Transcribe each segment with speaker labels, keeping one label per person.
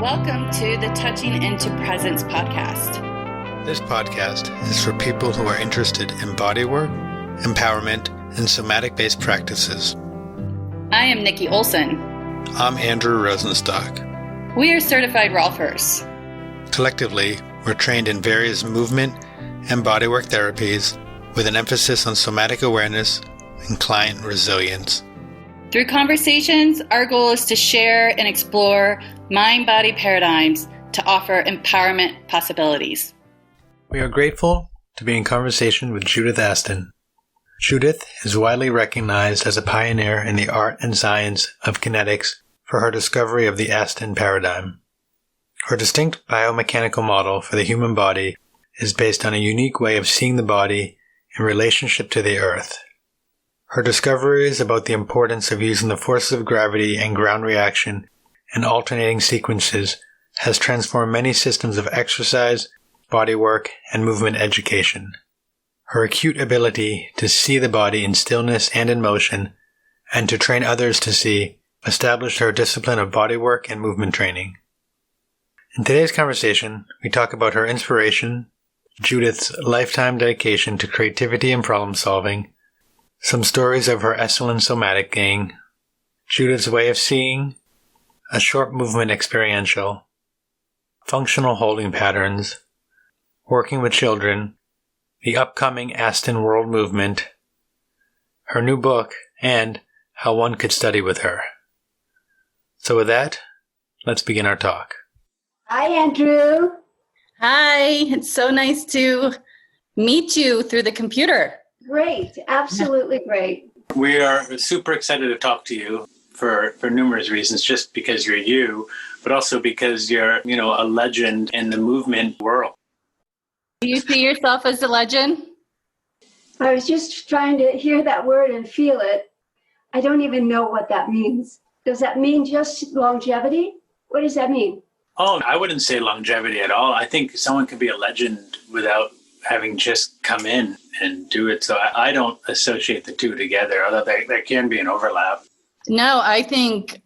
Speaker 1: Welcome to the Touching into Presence podcast.
Speaker 2: This podcast is for people who are interested in bodywork, empowerment, and somatic-based practices.
Speaker 1: I am Nikki Olson.
Speaker 2: I'm Andrew Rosenstock.
Speaker 1: We are certified Rolfers.
Speaker 2: Collectively, we're trained in various movement and bodywork therapies with an emphasis on somatic awareness and client resilience.
Speaker 1: Through conversations, our goal is to share and explore mind-body paradigms to offer empowerment possibilities.
Speaker 2: We are grateful to be in conversation with Judith Aston. Judith is widely recognized as a pioneer in the art and science of kinetics for her discovery of the Aston Paradigm. Her distinct biomechanical model for the human body is based on a unique way of seeing the body in relationship to the earth. Her discoveries about the importance of using the forces of gravity and ground reaction and alternating sequences has transformed many systems of exercise, bodywork, and movement education. Her acute ability to see the body in stillness and in motion, and to train others to see, established her discipline of bodywork and movement training. In today's conversation, we talk about her inspiration, Judith's lifetime dedication to creativity and problem solving, some stories of her Esalen Somatic gang, Judith's way of seeing, a short movement experiential, functional holding patterns, working with children, the upcoming Aston World Movement, her new book, and how one could study with her. So with that, let's begin our talk.
Speaker 3: Hi, Andrew.
Speaker 1: Hi, it's so nice to meet you through the computer.
Speaker 3: Great, absolutely great.
Speaker 2: We are super excited to talk to you for numerous reasons, just because you're you, but also because you're, a legend in the movement world.
Speaker 1: Do you see yourself as a legend?
Speaker 3: I was just trying to hear that word and feel it. I don't even know what that means. Does that mean just longevity? What does that mean?
Speaker 2: Oh, I wouldn't say longevity at all. I think someone could be a legend without having just come in and do it. So I don't associate the two together, although there can be an overlap.
Speaker 1: No, I think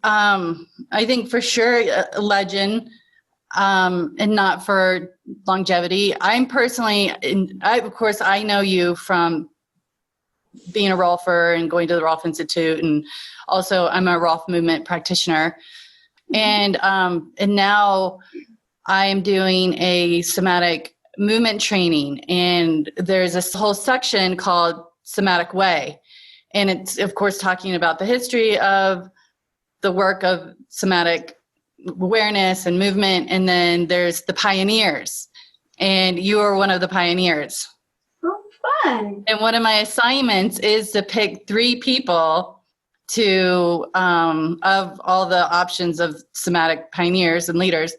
Speaker 1: for sure a legend, and not for longevity. I'm personally, I know you from being a Rolfer and going to the Rolf Institute, and also I'm a Rolf Movement practitioner, and now I am doing a somatic movement training, and there's this whole section called Somatic Way. And it's, of course, talking about the history of the work of somatic awareness and movement. And then there's the pioneers. And you are one of the pioneers.
Speaker 3: Oh, fun.
Speaker 1: And one of my assignments is to pick 3 people to, of all the options of somatic pioneers and leaders,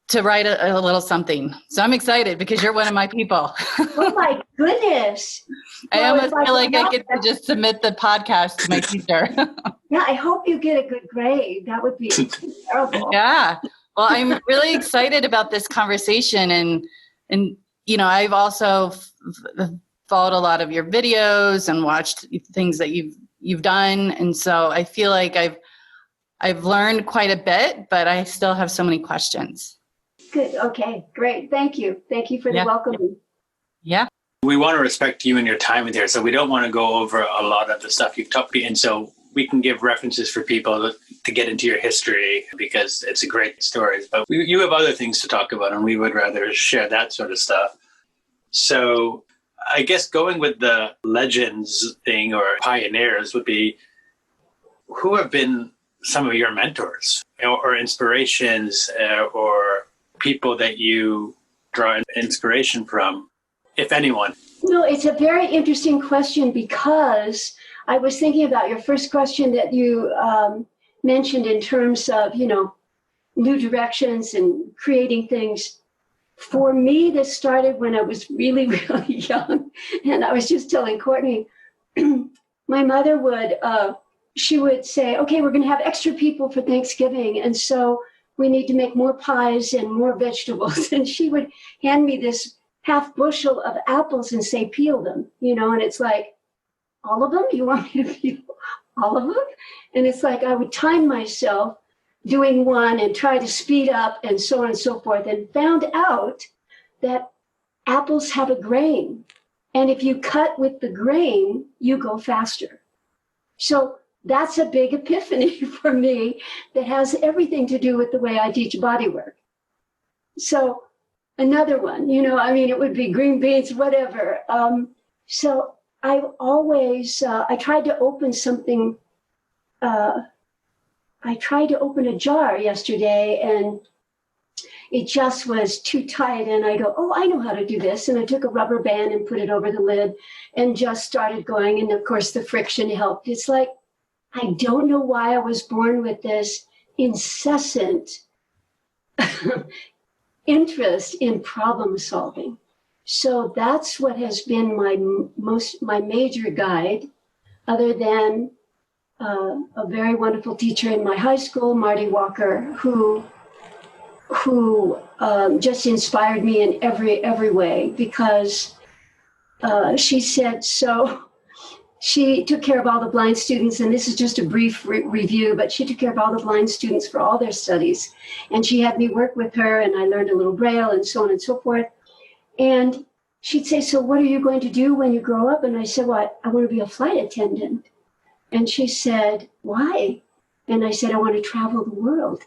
Speaker 1: to write a little something. So I'm excited because you're one of my people.
Speaker 3: Oh my goodness.
Speaker 1: I almost feel like I get to just submit the podcast to my teacher.
Speaker 3: Yeah, I hope you get a good grade. That would be terrible.
Speaker 1: Yeah. Well, I'm really excited about this conversation. And I've also followed a lot of your videos and watched things that you've done. And so I feel like I've learned quite a bit, but I still have so many questions.
Speaker 3: Good. Okay, great. Thank you. Thank you for the welcoming.
Speaker 1: Yeah.
Speaker 2: We want to respect you and your time in here, so we don't want to go over a lot of the stuff you've taught me. And so we can give references for people to get into your history because it's a great story. But you have other things to talk about, and we would rather share that sort of stuff. So I guess going with the legends thing or pioneers would be, who have been some of your mentors or inspirations or people that you draw inspiration from, if anyone?
Speaker 3: No, it's a very interesting question because I was thinking about your first question that you mentioned in terms of, new directions and creating things. For me, this started when I was really, really young. And I was just telling Courtney, my mother she would say, okay, we're going to have extra people for Thanksgiving. And so we need to make more pies and more vegetables. And she would hand me this half bushel of apples and say, peel them, and it's like, all of them? You want me to peel all of them? And it's like I would time myself doing one and try to speed up and so on and so forth, and found out that apples have a grain. And if you cut with the grain, you go faster. So that's a big epiphany for me that has everything to do with the way I teach bodywork. So another one, it would be green beans, whatever. So I always, I tried to open something. I tried to open a jar yesterday and it just was too tight. And I go, oh, I know how to do this. And I took a rubber band and put it over the lid and just started going. And of course, the friction helped. It's like, I don't know why I was born with this incessant interest in problem solving. So that's what has been my major guide, other than a very wonderful teacher in my high school, Marty Walker, who just inspired me in every way, because she said, so she took care of all the blind students, and this is just a brief review, but she took care of all the blind students for all their studies. And she had me work with her, and I learned a little Braille and so on and so forth. And she'd say, so what are you going to do when you grow up? And I said, well, I want to be a flight attendant. And she said, why? And I said, I want to travel the world.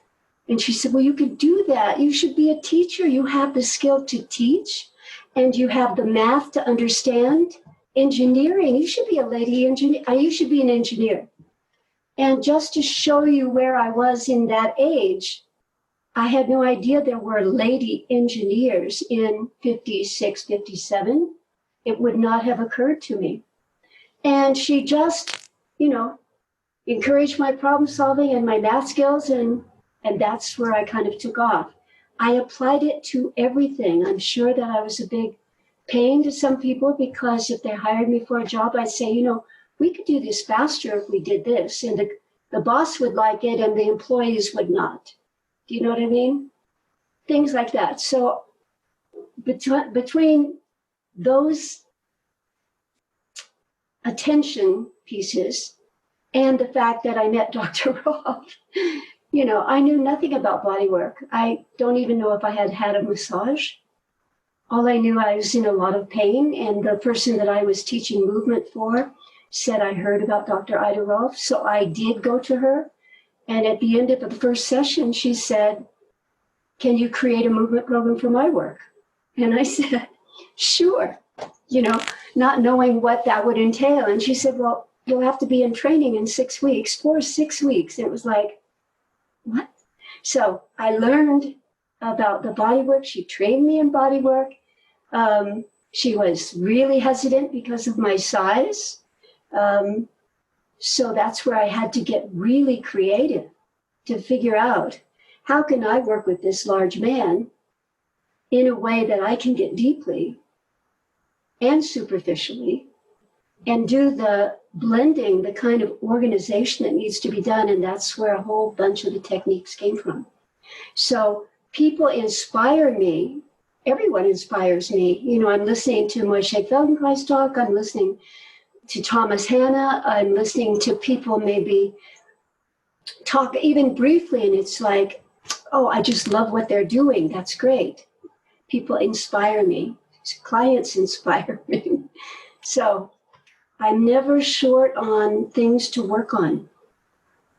Speaker 3: And she said, well, you could do that. You should be a teacher. You have the skill to teach, and you have the math to understand engineering. You should be a lady engineer. You should be an engineer. And just to show you where I was in that age, I had no idea there were lady engineers in 56, 57. It would not have occurred to me. And she just, encouraged my problem solving and my math skills, and that's where I kind of took off. I applied it to everything. I'm sure that I was a big pain to some people, because if they hired me for a job, I'd say, we could do this faster if we did this. And the boss would like it and the employees would not. Do you know what I mean? Things like that. So between those attention pieces and the fact that I met Dr. Rolf, I knew nothing about bodywork. I don't even know if I had had a massage. All I knew, I was in a lot of pain, and the person that I was teaching movement for said I heard about Dr. Ida Rolf. So I did go to her. And at the end of the first session, she said, can you create a movement program for my work? And I said, sure, not knowing what that would entail. And she said, well, you'll have to be in training in 6 weeks, 6 weeks. It was like, what? So I learned about the bodywork. She trained me in bodywork. She was really hesitant because of my size. So that's where I had to get really creative to figure out, how can I work with this large man in a way that I can get deeply and superficially and do the blending, the kind of organization that needs to be done. And that's where a whole bunch of the techniques came from. So people inspire me. Everyone inspires me. I'm listening to Moshe Feldenkrais talk. I'm listening to Thomas Hanna. I'm listening to people maybe talk even briefly, and it's like, oh, I just love what they're doing. That's great. People inspire me. Clients inspire me. So I'm never short on things to work on.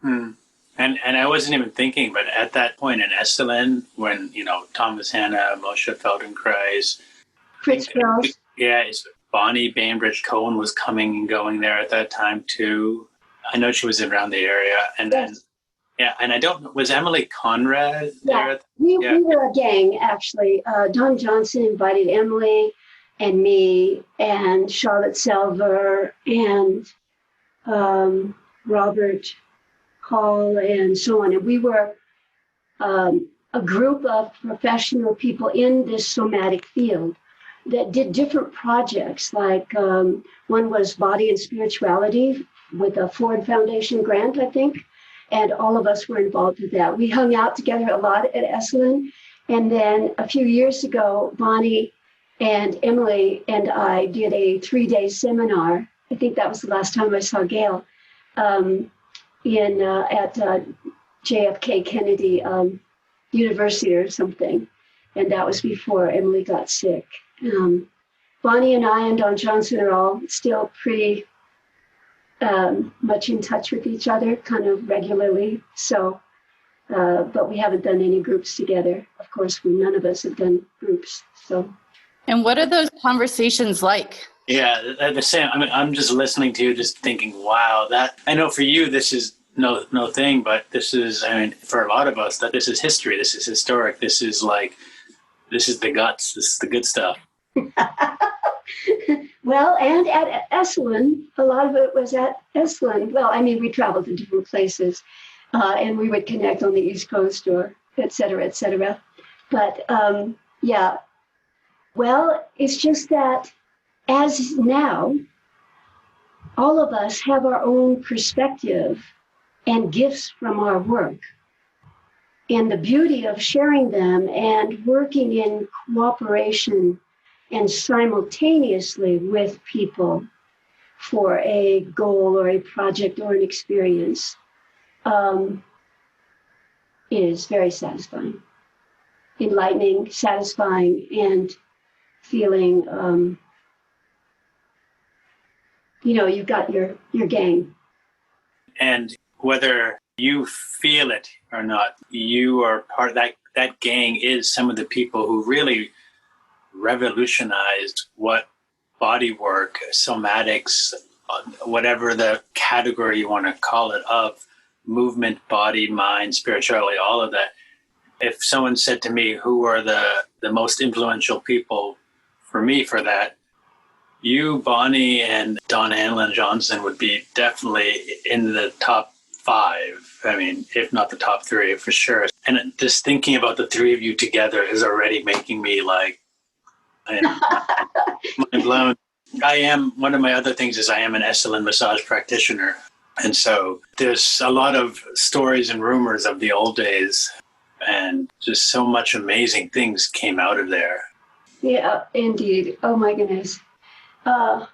Speaker 4: And I wasn't even thinking, but at that point in Esalen, when, Thomas Hanna, Moshe Feldenkrais,
Speaker 3: Fritz Perls.
Speaker 4: Yeah, Bonnie Bainbridge Cohen was coming and going there at that time too. I know she was around the area. And
Speaker 3: Yes.
Speaker 4: then, and I don't, was Emily Conrad there?
Speaker 3: We were a gang, actually. Don Johnson invited Emily and me and Charlotte Selver and Robert Hall and so on. And we were a group of professional people in this somatic field that did different projects. Like one was Body and Spirituality with a Ford Foundation grant, I think. And all of us were involved with that. We hung out together a lot at Esalen. And then a few years ago, Bonnie and Emily and I did a 3-day seminar. I think that was the last time I saw Gail at JFK Kennedy University or something. And that was before Emily got sick. Bonnie and I and Don Johnson are all still pretty much in touch with each other, kind of regularly. So, but we haven't done any groups together. Of course, none of us have done groups. So. And
Speaker 1: what are those conversations like?
Speaker 4: Yeah, the same. I mean, I'm just listening to you, just thinking, wow, that, I know for you, this is no thing, but this is, I mean, for a lot of us, that this is history. This is historic. This is the guts. This is the good stuff.
Speaker 3: Well, and at Esalen, a lot of it was at Esalen. Well, I mean, we traveled to different places, and we would connect on the East Coast or et cetera, et cetera. But yeah, well, it's just that as now, all of us have our own perspective and gifts from our work. And the beauty of sharing them and working in cooperation and simultaneously with people for a goal or a project or an experience is very satisfying, enlightening, satisfying, and feeling, you've got your gang.
Speaker 4: And whether you feel it or not, you are part of that gang is some of the people who really revolutionized what bodywork, somatics, whatever the category you want to call it, of movement, body, mind, spirituality, all of that. If someone said to me, who are the most influential people for me for that, you, Bonnie, and Don Anlin Johnson would be definitely in the top 5. I mean, if not the top 3 for sure. And just thinking about the 3 of you together is already making me mind blown. One of my other things is I am an Esalen massage practitioner. And so there's a lot of stories and rumors of the old days, and just so much amazing things came out of there.
Speaker 3: Yeah, indeed. Oh my goodness. Oh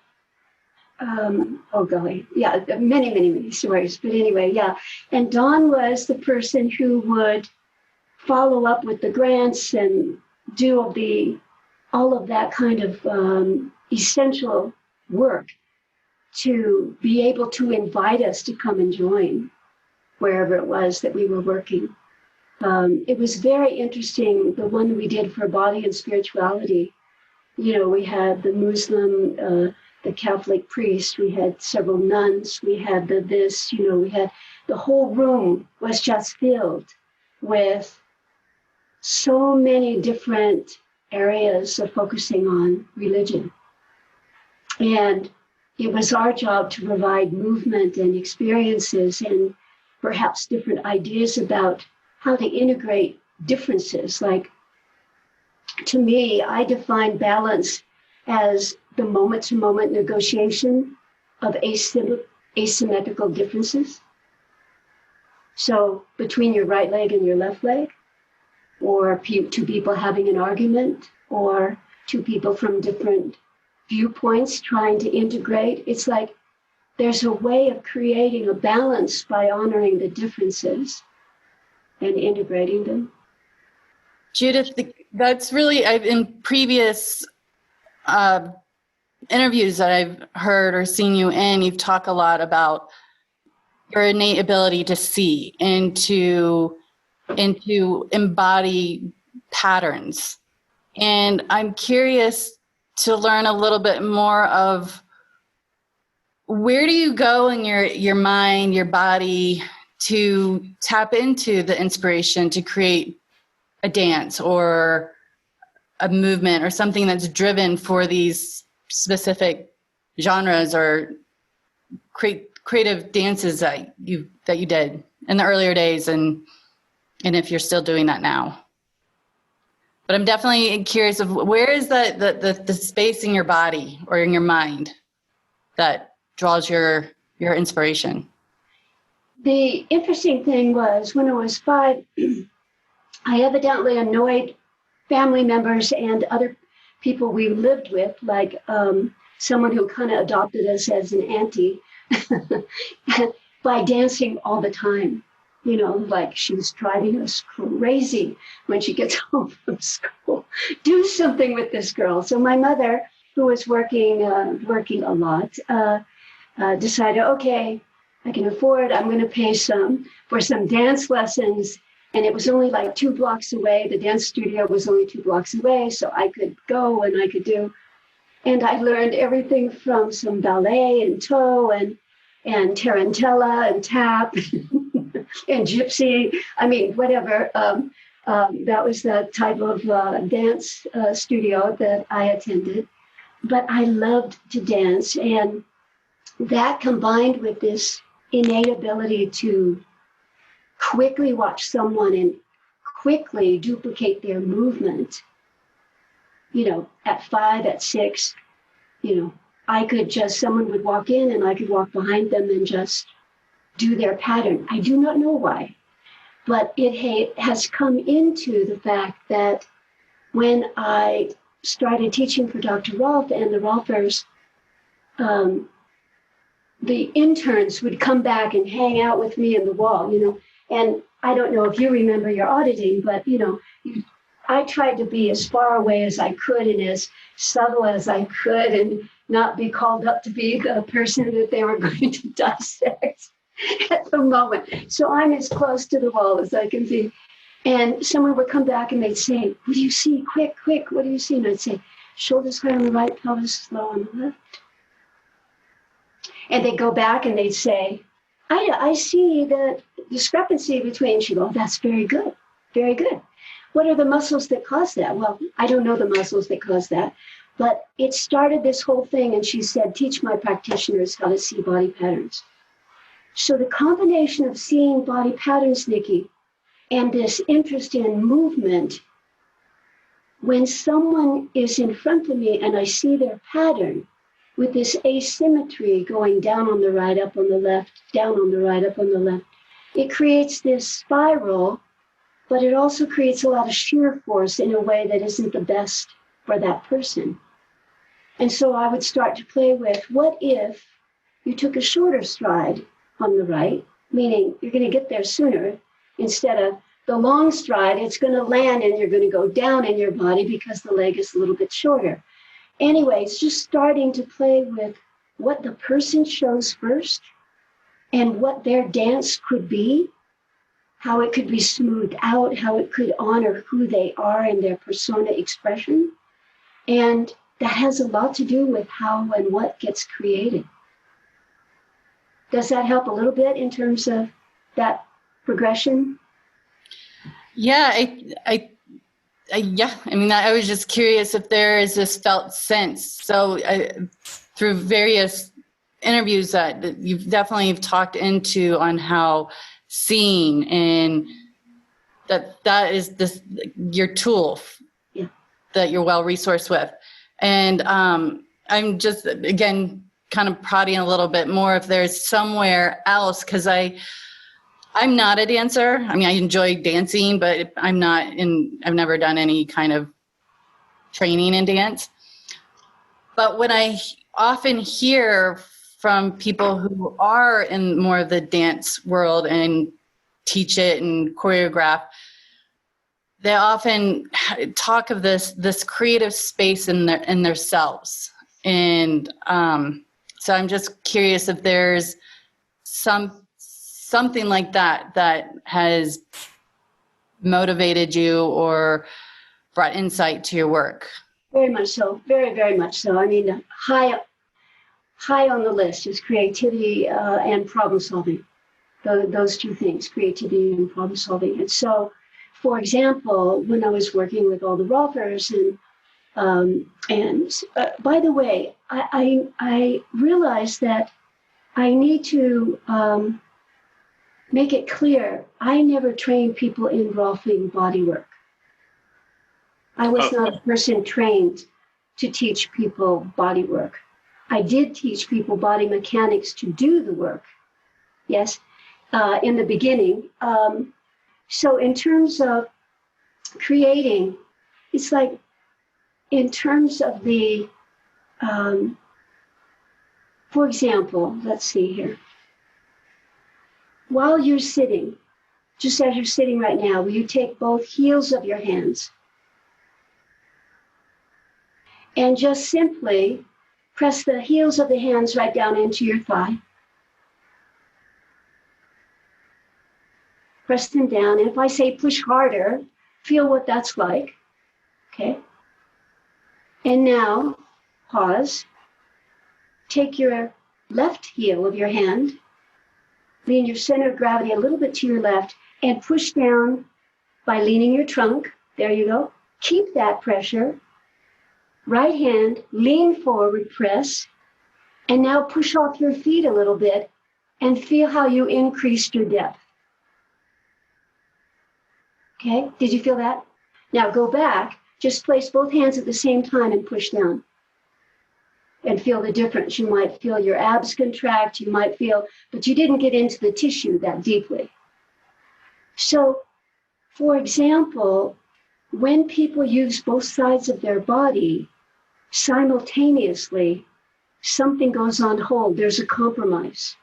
Speaker 3: golly. Yeah, many, many, many stories. But anyway, yeah. And Don was the person who would follow up with the grants and do all of that kind of essential work to be able to invite us to come and join wherever it was that we were working. It was very interesting, the one we did for body and spirituality. We had the Muslim, the Catholic priest, we had several nuns, we had we had the whole room was just filled with so many different areas of focusing on religion. And it was our job to provide movement and experiences and perhaps different ideas about how to integrate differences. Like, to me, I define balance as the moment-to-moment negotiation of asymmetrical differences. So between your right leg and your left leg, or 2 people having an argument, or 2 people from different viewpoints trying to integrate. It's like there's a way of creating a balance by honoring the differences and integrating them.
Speaker 1: Judith, that's really, in previous interviews that I've heard or seen you in, you've talked a lot about your innate ability to see and to embody patterns. And I'm curious to learn a little bit more of, where do you go in your mind, your body, to tap into the inspiration to create a dance or a movement or something that's driven for these specific genres or creative dances that you did in the earlier days, and if you're still doing that now? But I'm definitely curious of, where is the space in your body or in your mind that draws your inspiration?
Speaker 3: The interesting thing was, when I was 5, I evidently annoyed family members and other people we lived with, like someone who kind of adopted us as an auntie, by dancing all the time. you know, like she's driving us crazy when she gets home from school. Do something with this girl. So my mother, who was working a lot, decided, okay, I can afford, I'm going to pay for some dance lessons. And it was only like 2 blocks away. The dance studio was only 2 blocks away. So I could go and I could do. And I learned everything from some ballet and toe and tarantella and tap and gypsy. I mean, whatever. That was the type of dance studio that I attended. But I loved to dance. And that combined with this innate ability to quickly watch someone and quickly duplicate their movement, you know, at 5, at 6, you know, someone would walk in and I could walk behind them and just do their pattern. I do not know why, but it has come into the fact that when I started teaching for Dr. Rolf and the Rolfers, the interns would come back and hang out with me in the wall, you know, and I don't know if you remember your auditing, but, you know, I tried to be as far away as I could and as subtle as I could and not be called up to be the person that they were going to dissect at the moment. So I'm as close to the wall as I can be. And someone would come back and they'd say, what do you see? Quick, what do you see? And I'd say, shoulders high on the right, pelvis low on the left. And they'd go back and they'd say, I see the discrepancy between, she goes, that's very good, very good. What are the muscles that cause that? Well, I don't know the muscles that cause that, but it started this whole thing. And she said, teach my practitioners how to see body patterns. So the combination of seeing body patterns, Nikki, and this interest in movement, when someone is in front of me and I see their pattern with this asymmetry going down on the right, up on the left, down on the right, up on the left, it creates this spiral, but it also creates a lot of shear force in a way that isn't the best for that person. And so I would start to play with, what if you took a shorter stride on the right, meaning you're going to get there sooner, instead of the long stride, it's going to land and you're going to go down in your body because the leg is a little bit shorter. Anyways, just starting to play with what the person shows first and what their dance could be, how it could be smoothed out, how it could honor who they are and their persona expression. And that has a lot to do with how and what gets created. Does that help a little bit in terms of that progression?
Speaker 1: Yeah, I mean, I was just curious if there is this felt sense. So through various interviews that you've definitely talked into on how seeing and that is your tool that you're well resourced with. And I'm just, again, kind of prodding a little bit more if there's somewhere else, because I'm not a dancer. I mean, I enjoy dancing, but I've never done any kind of training in dance. But when I often hear from people who are in more of the dance world and teach it and choreograph, they often talk of this creative space in their selves. And so I'm just curious if there's something like that has motivated you or brought insight to your work.
Speaker 3: Very much so. Very, very much so. I mean, high on the list is creativity and problem solving. Those two things, creativity and problem solving. And so, for example, when I was working with all the Rolfers and by the way, I realized that I need to make it clear, I never trained people in Rolfing bodywork. I was not a person trained to teach people bodywork. I did teach people body mechanics to do the work, yes, in the beginning. So in terms of creating, it's like in terms of the, for example, let's see here. While you're sitting, just as you're sitting right now, will you take both heels of your hands and just simply press the heels of the hands right down into your thigh. Press them down. And if I say push harder, feel what that's like. Okay. And now pause. Take your left heel of your hand, lean your center of gravity a little bit to your left, and push down by leaning your trunk. There you go. Keep that pressure. Right hand, lean forward, press, and now push off your feet a little bit and feel how you increased your depth. Okay, did you feel that? Now go back, just place both hands at the same time and push down. And feel the difference. You might feel your abs contract, you might feel, but you didn't get into the tissue that deeply. So, for example, when people use both sides of their body simultaneously, something goes on hold. There's a compromise.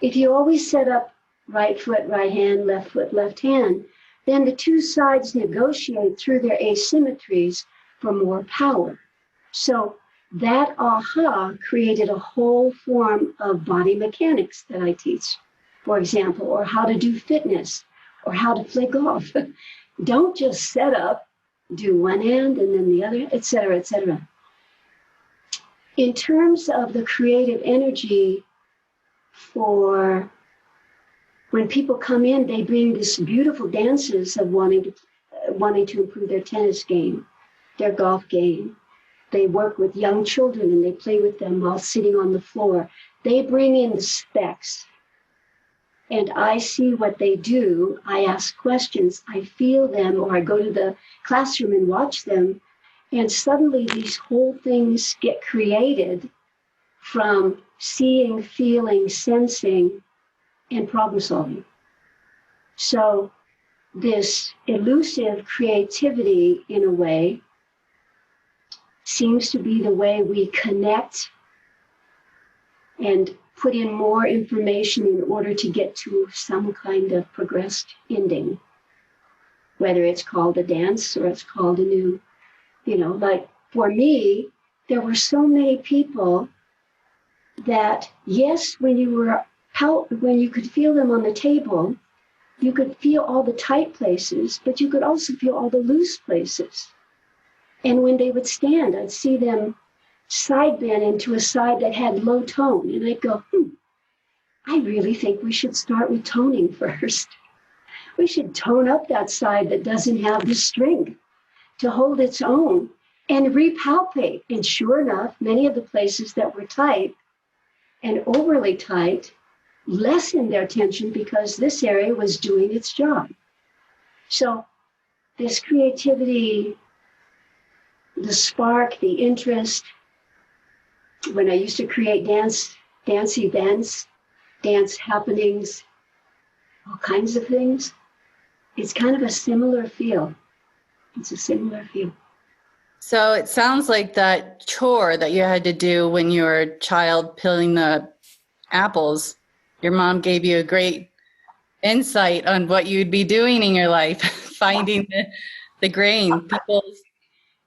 Speaker 3: If you always set up right foot, right hand, left foot, left hand, then the two sides negotiate through their asymmetries for more power. So that aha created a whole form of body mechanics that I teach, for example, or how to do fitness, or how to play golf. Don't just set up, do one hand and then the other, et cetera, et cetera. In terms of the creative energy for when people come in, they bring this beautiful dances of wanting to improve their tennis game, their golf game. They work with young children and they play with them while sitting on the floor. They bring in the specs. And I see what they do. I ask questions. I feel them, or I go to the classroom and watch them. And suddenly these whole things get created from seeing, feeling, sensing, and problem solving. So this elusive creativity, in a way, seems to be the way we connect and put in more information in order to get to some kind of progressed ending, whether it's called a dance or it's called a new, like for me, there were so many people that, yes, when you could feel them on the table, you could feel all the tight places, but you could also feel all the loose places. And when they would stand, I'd see them side bend into a side that had low tone. And I'd go, I really think we should start with toning first. We should tone up that side that doesn't have the strength to hold its own and repalpate. And sure enough, many of the places that were tight and overly tight lessened their tension because this area was doing its job. So this creativity, the spark, the interest, when I used to create dance events, dance happenings, all kinds of things, it's kind of a similar feel. It's a similar feel.
Speaker 1: So it sounds like that chore that you had to do when you were a child peeling the apples, your mom gave you a great insight on what you'd be doing in your life, finding the grain.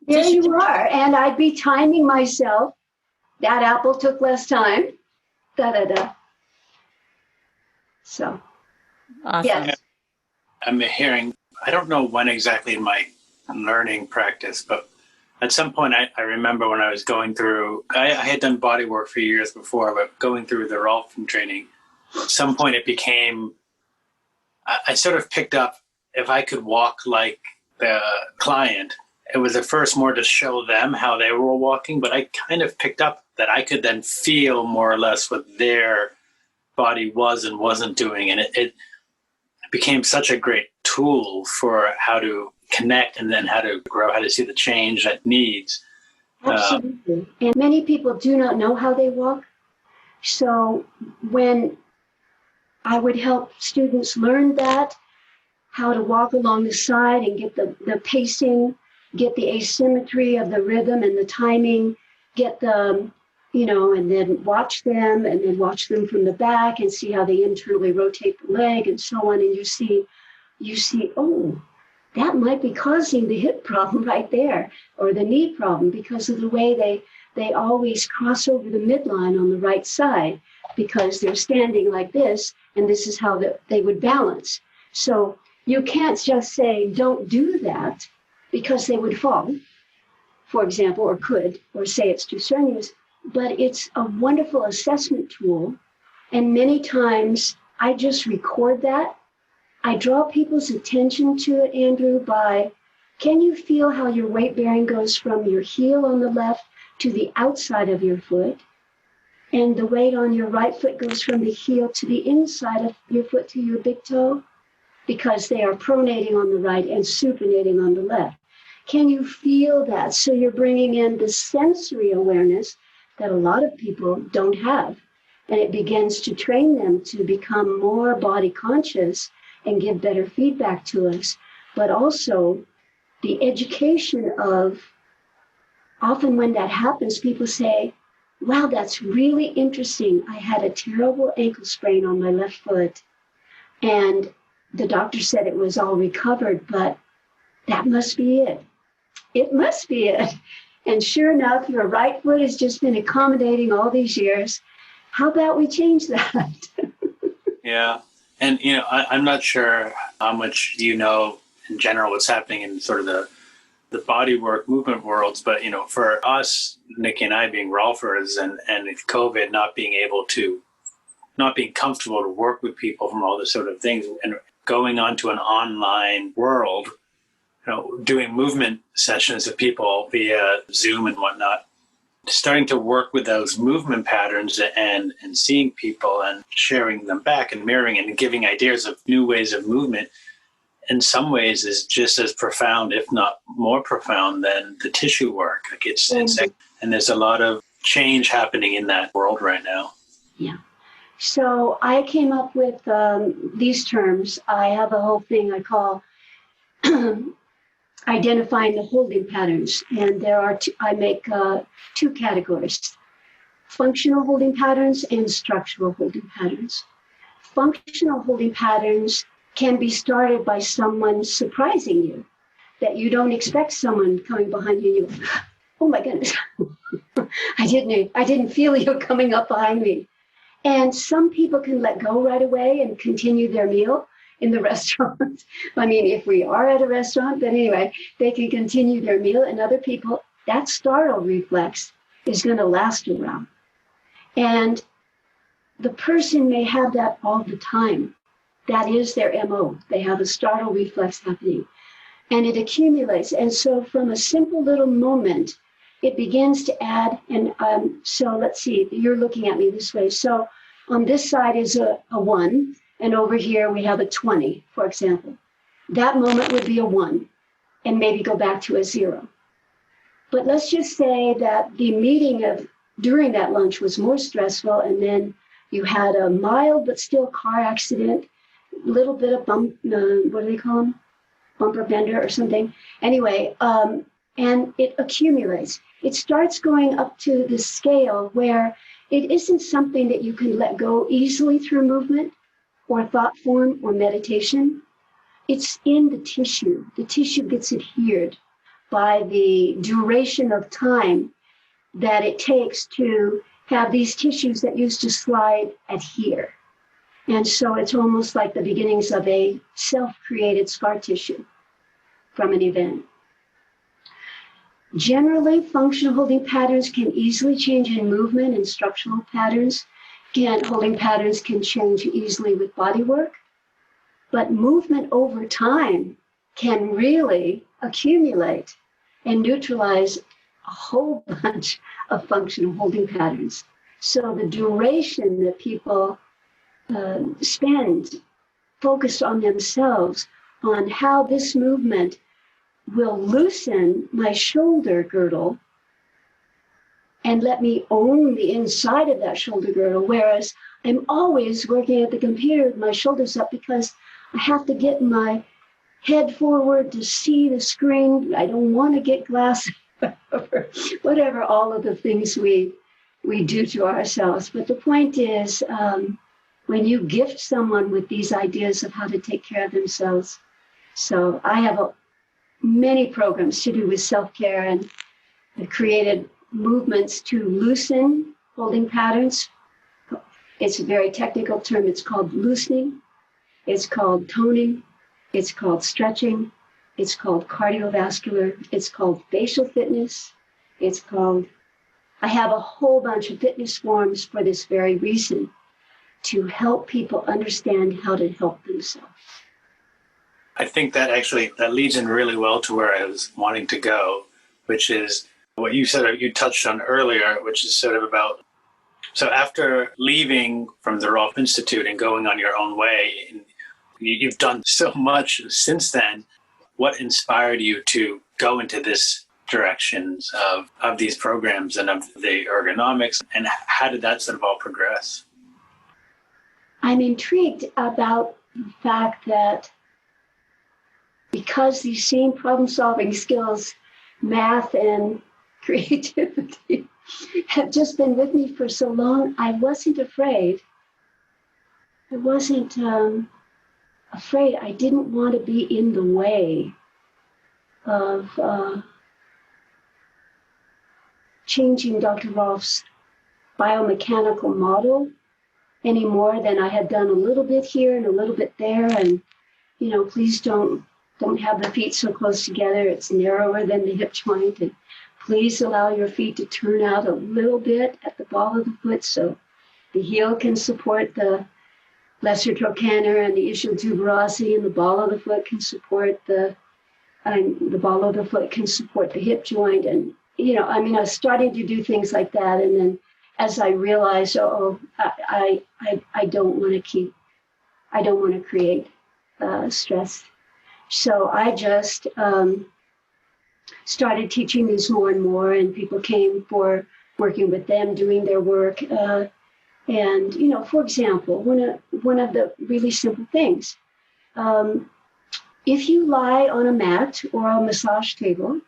Speaker 3: There you are. And I'd be timing myself. That apple took less time. Da-da-da. So,
Speaker 1: awesome.
Speaker 3: Yes.
Speaker 4: I'm hearing, I don't know when exactly in my learning practice, but at some point I remember when I was going through, I had done body work for years before, but going through the Rolfing training, at some point it became, I sort of picked up, if I could walk like the client, it was at first more to show them how they were walking, but I kind of picked up that I could then feel more or less what their body was and wasn't doing. And it became such a great tool for how to connect and then how to grow, how to see the change that needs.
Speaker 3: Absolutely. And many people do not know how they walk. So when I would help students learn that, how to walk along the side and get the pacing, get the asymmetry of the rhythm and the timing, get the, and then watch them from the back and see how they internally rotate the leg and so on. And you see, you see, oh, that might be causing the hip problem right there, or the knee problem, because of the way they always cross over the midline on the right side, because they're standing like this, and this is how they would balance. So you can't just say, don't do that, because they would fall, for example, or could, or say it's too strenuous. But it's a wonderful assessment tool. And many times I just record that. I draw people's attention to it, Andrew, by, can you feel how your weight bearing goes from your heel on the left to the outside of your foot? And the weight on your right foot goes from the heel to the inside of your foot to your big toe, because they are pronating on the right and supinating on the left. Can you feel that? So you're bringing in the sensory awareness that a lot of people don't have. And it begins to train them to become more body conscious and give better feedback to us. But also the education of, often when that happens, people say, wow, that's really interesting. I had a terrible ankle sprain on my left foot, and the doctor said it was all recovered, but that must be it. It must be it. And sure enough, your right foot has just been accommodating all these years. How about we change that?
Speaker 4: Yeah. And, I'm not sure how much you know in general what's happening in sort of the bodywork movement worlds, but, for us, Nikki and I being rolfers and COVID, not being comfortable to work with people from all this sort of things, and going onto an online world, doing movement sessions with people via Zoom and whatnot, starting to work with those movement patterns and seeing people and sharing them back and mirroring and giving ideas of new ways of movement, in some ways is just as profound, if not more profound, than the tissue work. Like it's and there's a lot of change happening in that world right now.
Speaker 3: Yeah. So I came up with these terms. I have a whole thing I call identifying the holding patterns. And there are I make two categories: functional holding patterns and structural holding patterns. Functional holding patterns can be started by someone surprising you, that you don't expect someone coming behind you. Oh my goodness, I didn't feel you coming up behind me. And some people can let go right away and continue their meal in the restaurant. I mean, if we are at a restaurant, but anyway, they can continue their meal. And other people, that startle reflex is going to last a while. And the person may have that all the time. That is their MO. They have a startle reflex happening. And it accumulates. And so from a simple little moment, it begins to add. And so let's see, you're looking at me this way. So on this side is a 1. And over here we have a 20, for example. That moment would be a 1 and maybe go back to a 0. But let's just say that the meeting during that lunch was more stressful, and then you had a mild but still car accident, little bit of what do they call them? Bumper bender or something. Anyway, and it accumulates. It starts going up to the scale where it isn't something that you can let go easily through movement or thought form or meditation. It's in the tissue. The tissue gets adhered by the duration of time that it takes to have these tissues that used to slide adhere. And so it's almost like the beginnings of a self-created scar tissue from an event. Generally, functional holding patterns can easily change in movement, and structural patterns holding patterns can change easily with body work. But movement over time can really accumulate and neutralize a whole bunch of functional holding patterns. So the duration that people spend focused on themselves, on how this movement will loosen my shoulder girdle and let me own the inside of that shoulder girdle, whereas I'm always working at the computer with my shoulders up because I have to get my head forward to see the screen. I don't want to get glasses, whatever all of the things we do to ourselves. But the point is, when you gift someone with these ideas of how to take care of themselves, So I have many programs to do with self-care, and I've created movements to loosen holding patterns. It's a very technical term. It's called loosening. It's called toning. It's called stretching. It's called cardiovascular. It's called facial fitness. I have a whole bunch of fitness forms for this very reason, to help people understand how to help themselves.
Speaker 4: I think that leads in really well to where I was wanting to go, which is what you touched on earlier, which is sort of about, so after leaving from the Rolf Institute and going on your own way, and you've done so much since then, what inspired you to go into this directions of these programs and of the ergonomics, and how did that sort of all progress?
Speaker 3: I'm intrigued about the fact that because these same problem-solving skills, math and creativity, have just been with me for so long, I wasn't afraid. I wasn't afraid. I didn't want to be in the way of changing Dr. Rolf's biomechanical model any more than I had done a little bit here and a little bit there. And, please don't have the feet so close together. It's narrower than the hip joint. And please allow your feet to turn out a little bit at the ball of the foot so the heel can support the lesser trochanter and the ischial tuberosity, and the ball of the foot can support the ball of the foot can support the hip joint. And, I was starting to do things like that. And then as I realized, I don't want to create stress. So I just started teaching these more and more, and people came for working with them, doing their work. And, for example, one of the really simple things, if you lie on a mat or a massage table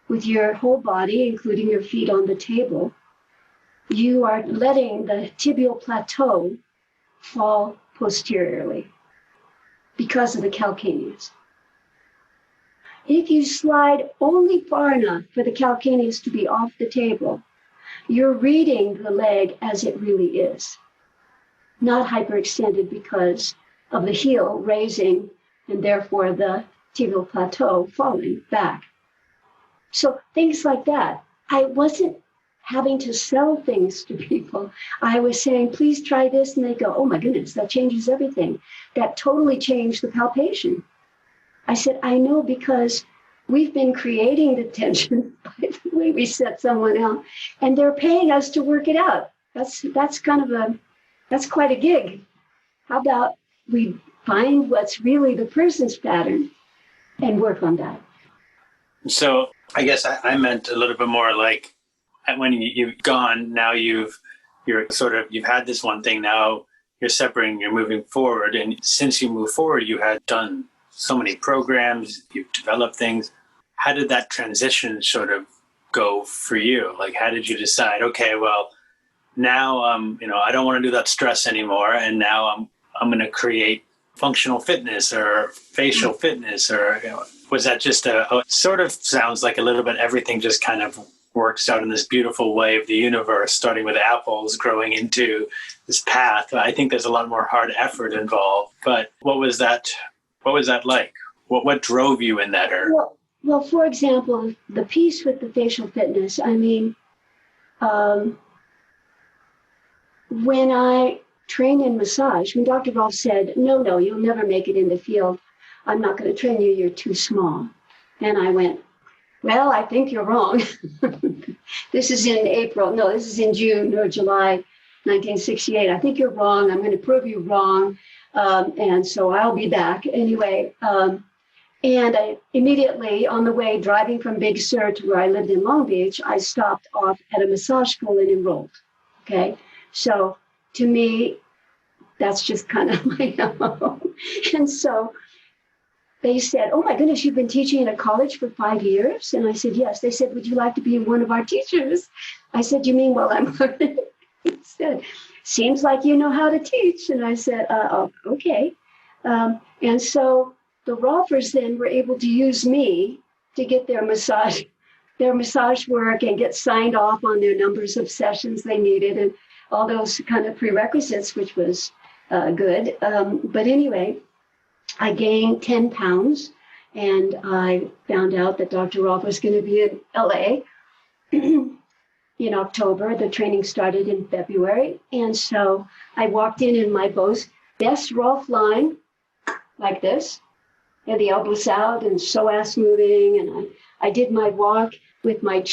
Speaker 3: with your whole body, including your feet on the table, you are letting the tibial plateau fall posteriorly because of the calcaneus. If you slide only far enough for the calcaneus to be off the table, you're reading the leg as it really is, not hyperextended because of the heel raising and therefore the tibial plateau falling back. So things like that. I wasn't having to sell things to people. I was saying, please try this. And they go, oh my goodness, that changes everything. That totally changed the palpation. I said, I know, because we've been creating the tension by the way we set someone out, and they're paying us to work it out. That's quite a gig. How about we find what's really the person's pattern and work on that?
Speaker 4: So I guess I meant a little bit more like when you've gone, now you've had this one thing, now you're separating, you're moving forward. And since you move forward, you had done so many programs, you've developed things. How did that transition sort of go for you? Like, how did you decide, okay, well, now, I don't want to do that stress anymore. And now I'm going to create functional fitness or facial fitness, or, was that just it sort of sounds like a little bit, everything just kind of works out in this beautiful way of the universe, starting with apples, growing into this path. I think there's a lot more hard effort involved, but what was that like? What drove you in that?
Speaker 3: Well, for example, the piece with the facial fitness, when I trained in massage, when Dr. Rolf said, no, you'll never make it in the field. I'm not going to train you. You're too small. And I went, well, I think you're wrong. This is in June or July 1968. I think you're wrong. I'm going to prove you wrong. And so I'll be back anyway. And I immediately, on the way driving from Big Sur to where I lived in Long Beach, I stopped off at a massage school and enrolled. Okay. So to me, that's just kind of my MO. And so they said, oh my goodness, you've been teaching in a college for 5 years? And I said, yes. They said, would you like to be one of our teachers? I said, you mean while I'm learning? He said, seems like you know how to teach. And I said, okay. And so the Rolfers then were able to use me to get their massage work and get signed off on their numbers of sessions they needed and all those kind of prerequisites, which was good. But anyway, I gained 10 pounds and I found out that Dr. Rolf was going to be in LA in October. The training started in February. And so I walked in my best Rolf line, like this, and the elbows out and psoas moving. And I did my walk with my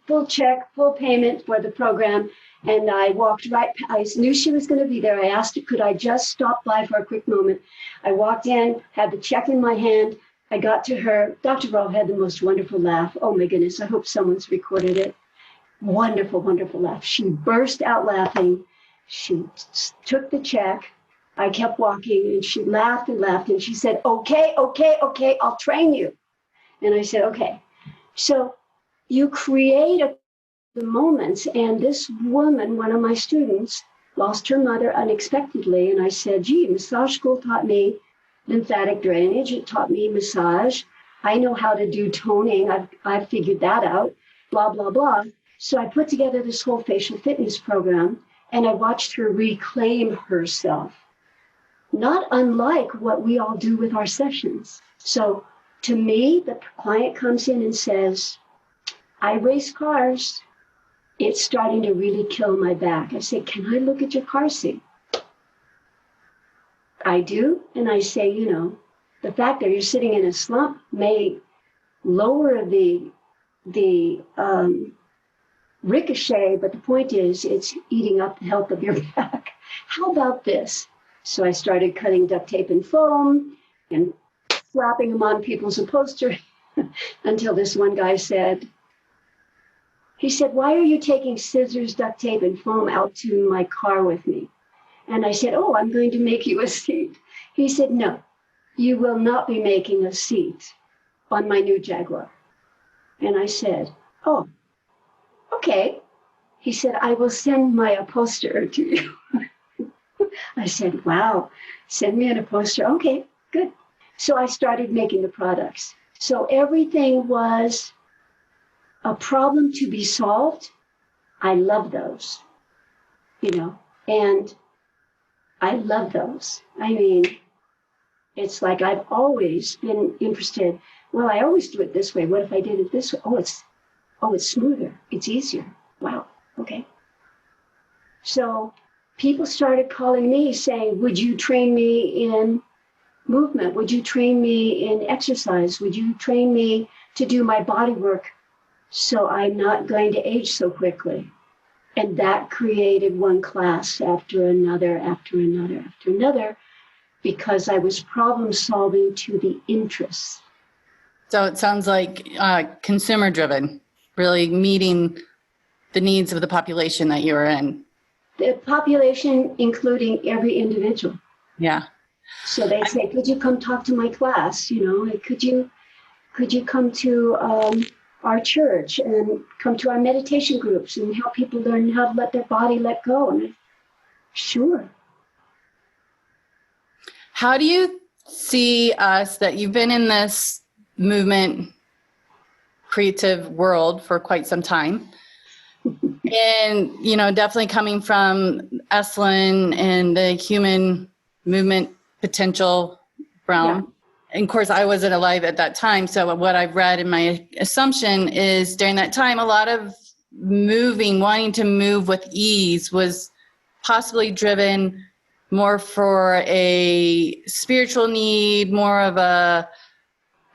Speaker 3: full payment for the program. And I walked right, I knew she was going to be there. I asked her, could I just stop by for a quick moment? I walked in, had the check in my hand. I got to her. Dr. Rolf had the most wonderful laugh. Oh my goodness, I hope someone's recorded it. Wonderful, wonderful laugh. She burst out laughing. She took the check. I kept walking and she laughed and laughed. And she said, okay, I'll train you. And I said, okay. So you create the moments. And this woman, one of my students, lost her mother unexpectedly. And I said, gee, massage school taught me lymphatic drainage. It taught me massage. I know how to do toning. I've figured that out, blah, blah, blah. So I put together this whole facial fitness program and I watched her reclaim herself, not unlike what we all do with our sessions. So to me, the client comes in and says, I race cars. It's starting to really kill my back. I say, can I look at your car seat? I do. And I say, the fact that you're sitting in a slump may lower the ricochet, but the point is it's eating up the health of your back. How about this? So I started cutting duct tape and foam and slapping them on people's upholstery until this one guy said, why are you taking scissors, duct tape, and foam out to my car with me? And I said, oh, I'm going to make you a seat. He said, no, you will not be making a seat on my new Jaguar. And I said, oh, okay. He said, I will send my upholsterer to you. I said, wow, send me an upholsterer. Okay, good. So I started making the products. So everything was a problem to be solved. I love those, and I love those. I mean, it's like I've always been interested. Well, I always do it this way. What if I did it this way? Oh, it's smoother. It's easier. Wow. Okay. So people started calling me saying, would you train me in movement? Would you train me in exercise? Would you train me to do my body work so I'm not going to age so quickly? And that created one class after another, after another, after another, because I was problem solving to the interests.
Speaker 1: So it sounds like consumer driven, really meeting the needs of the population that you were in.
Speaker 3: The population, including every individual.
Speaker 1: Yeah.
Speaker 3: So they say, could you come talk to my class? Could you come to our church and come to our meditation groups and help people learn how to let their body let go? And sure.
Speaker 1: How do you see us, that you've been in this movement creative world for quite some time, and definitely coming from Esalen and the human movement potential realm. Yeah. And of course, I wasn't alive at that time. So what I've read and my assumption is during that time, a lot of wanting to move with ease was possibly driven more for a spiritual need, more of a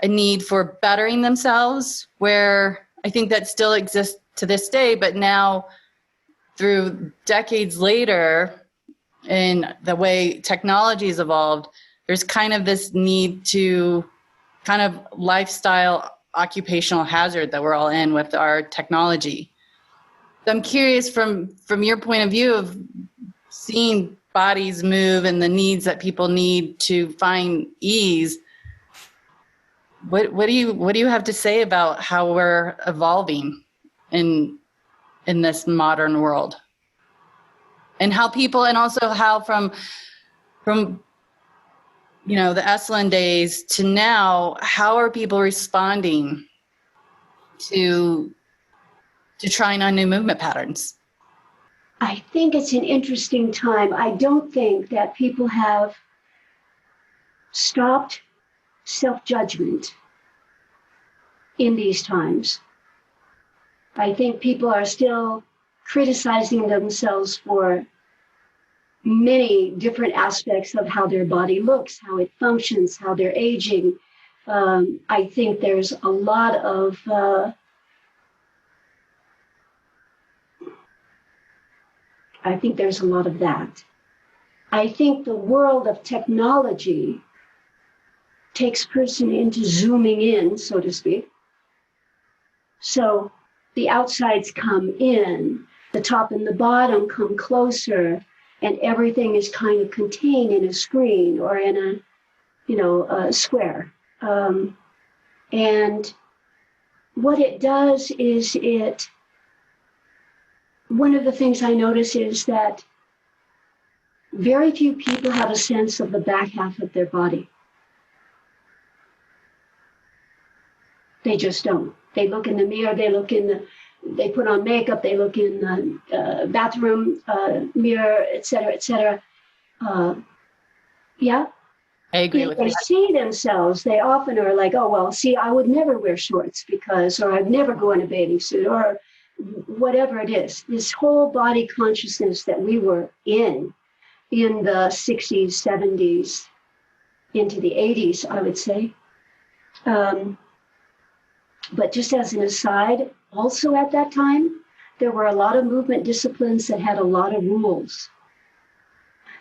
Speaker 1: need for bettering themselves, where I think that still exists to this day, but now through decades later, in the way technology has evolved, there's kind of this need to kind of lifestyle occupational hazard that we're all in with our technology. So I'm curious from your point of view of seeing bodies move and the needs that people need to find ease. What do you have to say about how we're evolving in this modern world, and how people, and also how from the Esalen days to now, how are people responding to trying on new movement patterns?
Speaker 3: I think it's an interesting time. I don't think that people have stopped self-judgment in these times. I think people are still criticizing themselves for many different aspects of how their body looks, how it functions, how they're aging. I think there's a lot of that. I think the world of technology takes person into zooming in, so to speak. So the outsides come in, the top and the bottom come closer, and everything is kind of contained in a screen or in a square. And what it does is one of the things I notice is that very few people have a sense of the back half of their body. They just don't. They look in the mirror, they put on makeup, they look in the bathroom mirror, et cetera. Yeah.
Speaker 1: I agree
Speaker 3: If
Speaker 1: with
Speaker 3: they
Speaker 1: that.
Speaker 3: see themselves, they often are like, oh, well, see, I would never wear shorts or I'd never go in a bathing suit, or whatever it is. This whole body consciousness that we were in the 60s, 70s, into the 80s, I would say. But just as an aside, also at that time, there were a lot of movement disciplines that had a lot of rules.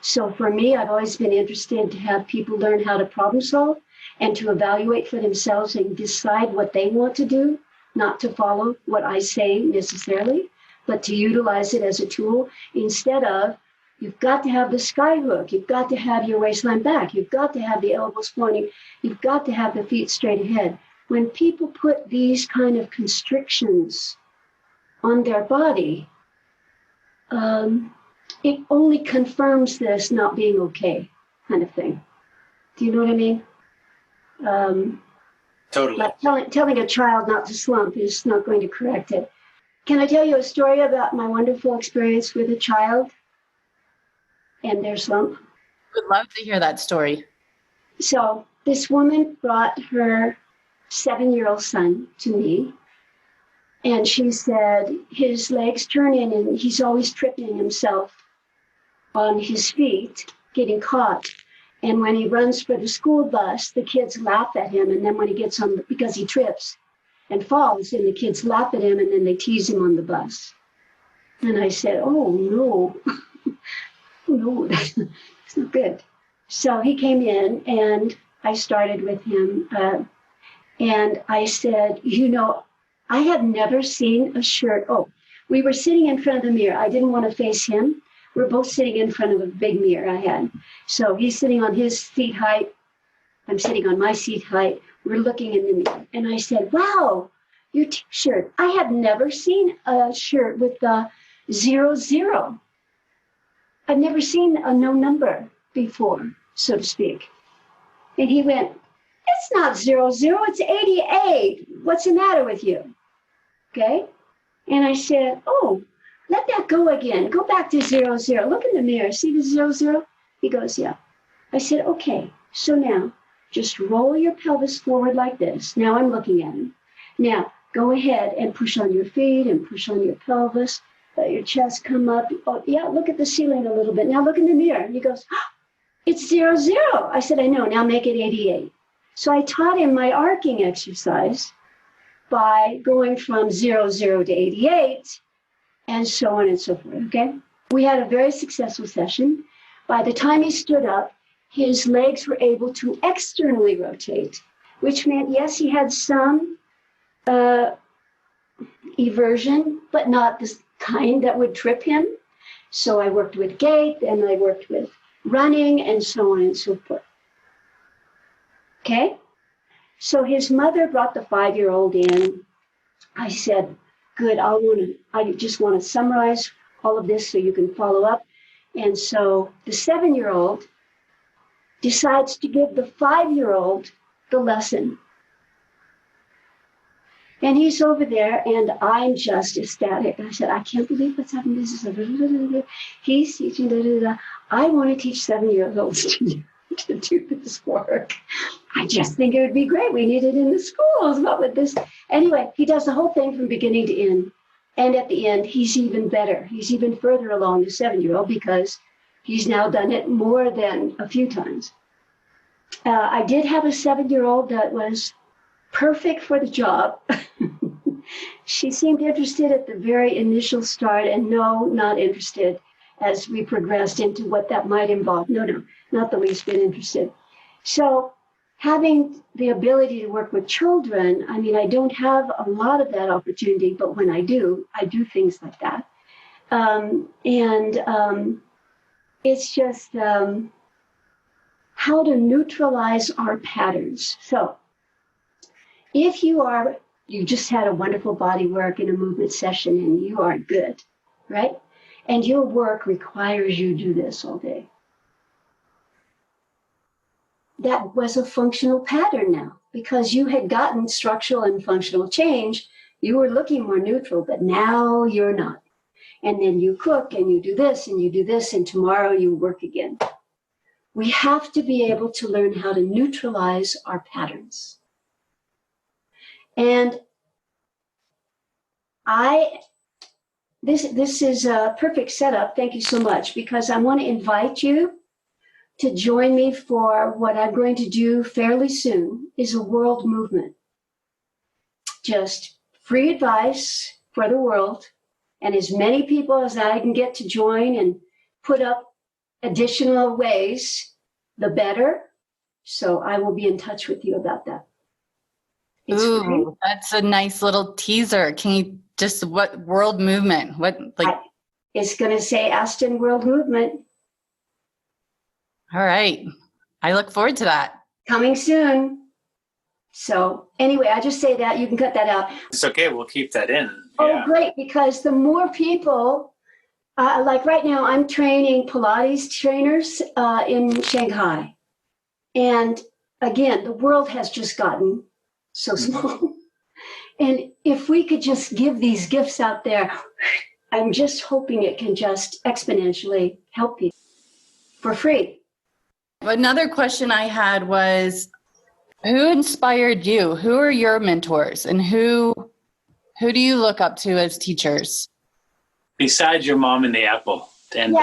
Speaker 3: So for me, I've always been interested to have people learn how to problem solve and to evaluate for themselves and decide what they want to do, not to follow what I say necessarily, but to utilize it as a tool instead of, you've got to have the sky hook, you've got to have your waistline back, you've got to have the elbows pointing, you've got to have the feet straight ahead. When people put these kind of constrictions on their body, it only confirms this not being okay, kind of thing. Do you know what I mean?
Speaker 4: Totally.
Speaker 3: Like telling a child not to slump is not going to correct it. Can I tell you a story about my wonderful experience with a child and their slump?
Speaker 1: Would love to hear that story.
Speaker 3: So this woman brought her 7-year-old son to me, and she said his legs turn in and he's always tripping himself on his feet, getting caught. And when he runs for the school bus, the kids laugh at him. And then when he gets on, because he trips and falls, and the kids laugh at him and then they tease him on the bus. And I said, oh no, no, that's not good. So he came in and I started with him. And I said, I have never seen a shirt. Oh, we were sitting in front of the mirror. I didn't want to face him. We're both sitting in front of a big mirror I had. So he's sitting on his seat height. I'm sitting on my seat height. We're looking in the mirror. And I said, wow, your t-shirt. I have never seen a shirt with the 00. I've never seen a no number before, so to speak. And he went, it's not 00, it's 88. What's the matter with you? Okay. And I said, oh, let that go again. Go back to 00. Look in the mirror. See the 00? He goes, yeah. I said, okay. So now just roll your pelvis forward like this. Now I'm looking at him. Now go ahead and push on your feet and push on your pelvis. Let your chest come up. Oh, yeah, look at the ceiling a little bit. Now look in the mirror. He goes, oh, it's 00. I said, I know. Now make it 88. So I taught him my arcing exercise by going from 00 to 88 and so on and so forth, okay? We had a very successful session. By the time he stood up, his legs were able to externally rotate, which meant, yes, he had some eversion, but not the kind that would trip him. So I worked with gait and I worked with running and so on and so forth. Okay? So his mother brought the 5-year-old in. I said, good, I just want to summarize all of this so you can follow up. And so the 7-year-old decides to give the 5-year-old the lesson. And he's over there, and I'm just ecstatic. I said, I can't believe what's happening. This is he's teaching. I want to teach 7-year-olds to do this work. I just think it would be great. We need it in the schools. What would this? Anyway, he does the whole thing from beginning to end. And at the end, he's even better. He's even further along, the 7-year-old, because he's now done it more than a few times. I did have a 7-year-old that was perfect for the job. She seemed interested at the very initial start, and no, not interested as we progressed into what that might involve. No, not the least bit interested. So having the ability to work with children, I mean, I don't have a lot of that opportunity, but when I do things like that. It's just how to neutralize our patterns. So if you just had a wonderful body work in a movement session and you are good, right? And your work requires you do this all day. That was a functional pattern now, because you had gotten structural and functional change. You were looking more neutral, but now you're not. And then you cook and you do this and you do this, and tomorrow you work again. We have to be able to learn how to neutralize our patterns. And this is a perfect setup. Thank you so much, because I want to invite you to join me for what I'm going to do fairly soon is a world movement. Just free advice for the world, and as many people as I can get to join and put up additional ways, the better. So I will be in touch with you about that. It's
Speaker 1: Ooh,
Speaker 3: free.
Speaker 1: that's a nice little teaser. Can you just, what world movement?
Speaker 3: It's going to say Aston World Movement.
Speaker 1: All right. I look forward to that.
Speaker 3: Coming soon. So anyway, I just say that. You can cut that out.
Speaker 4: It's okay. We'll keep that in.
Speaker 3: Oh,
Speaker 4: Yeah.
Speaker 3: great. Because the more people, like right now, I'm training Pilates trainers in Shanghai. And again, the world has just gotten so small. And if we could just give these gifts out there, I'm just hoping it can just exponentially help people for free.
Speaker 1: Another question I had was, who inspired you? Who are your mentors, and who do you look up to as teachers?
Speaker 4: Besides your mom and the apple. And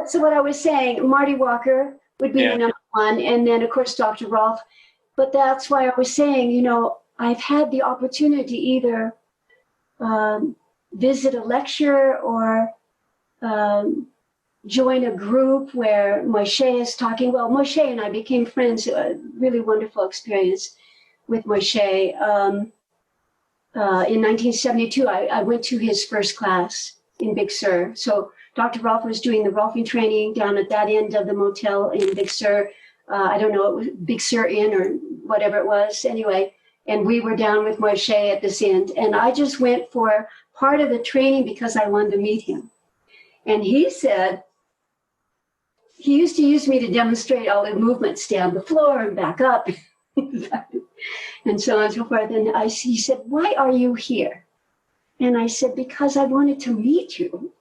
Speaker 3: So what I was saying, Marty Walker would be number one, and then of course Dr. Rolf. But that's why I was saying, I've had the opportunity to either visit a lecture or join a group where Moshe is talking. Well, Moshe and I became friends, a really wonderful experience with Moshe. In 1972, I went to his first class in Big Sur. So Dr. Rolf was doing the Rolfing training down at that end of the motel in Big Sur. I don't know, it was Big Sur Inn or whatever it was. Anyway, and we were down with Moshe at this end. And I just went for part of the training because I wanted to meet him. And he said, he used to use me to demonstrate all the movements down the floor and back up and so on and so forth. And he said, why are you here? And I said, because I wanted to meet you.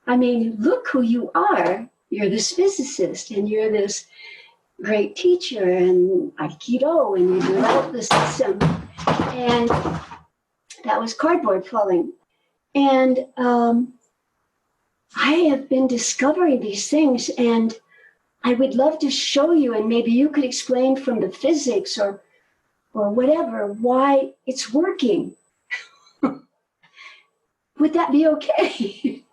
Speaker 3: I mean, look who you are. You're this physicist and you're this great teacher and Aikido and you developed the system. And that was cardboard falling. And I have been discovering these things, and I would love to show you, and maybe you could explain from the physics or whatever why it's working. Would that be okay?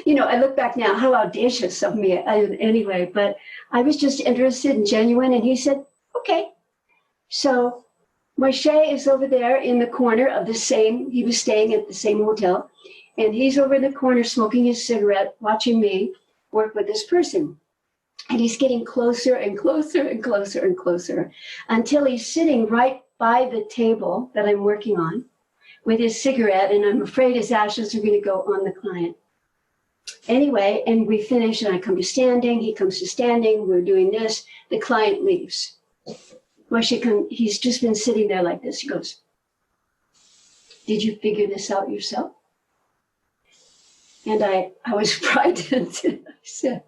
Speaker 3: I look back now, how audacious of me anyway, but I was just interested and genuine, and he said, okay. So Moshe is over there in the corner of he was staying at the same hotel. And he's over in the corner smoking his cigarette, watching me work with this person. And he's getting closer and closer and closer and closer until he's sitting right by the table that I'm working on with his cigarette. And I'm afraid his ashes are going to go on the client. Anyway, and we finish, and I come to standing. He comes to standing. We're doing this. The client leaves. He's just been sitting there like this. He goes, "Did you figure this out yourself?" And I was frightened. I said,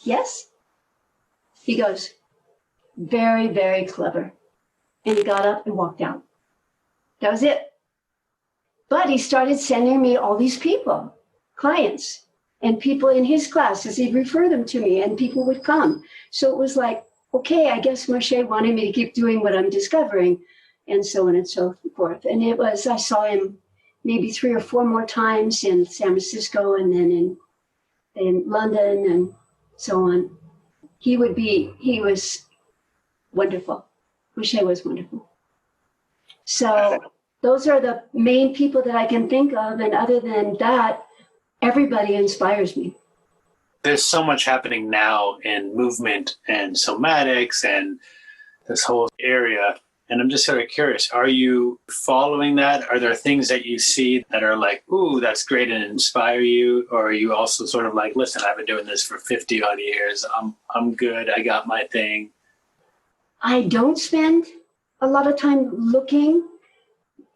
Speaker 3: "Yes." He goes, "Very, very clever." And he got up and walked out. That was it. But he started sending me all these people, clients, and people in his classes. He'd refer them to me, and people would come. So it was like, okay, I guess Moshe wanted me to keep doing what I'm discovering, and so on and so forth. And I saw him maybe 3 or 4 more times in San Francisco, and then in London, and so on. He was wonderful. Moshe was wonderful. So those are the main people that I can think of. And other than that, everybody inspires me.
Speaker 4: There's so much happening now in movement and somatics and this whole area. And I'm just sort of curious, are you following that? Are there things that you see that are like, ooh, that's great and inspire you? Or are you also sort of like, listen, I've been doing this for 50 odd years. I'm good. I got my thing.
Speaker 3: I don't spend a lot of time looking,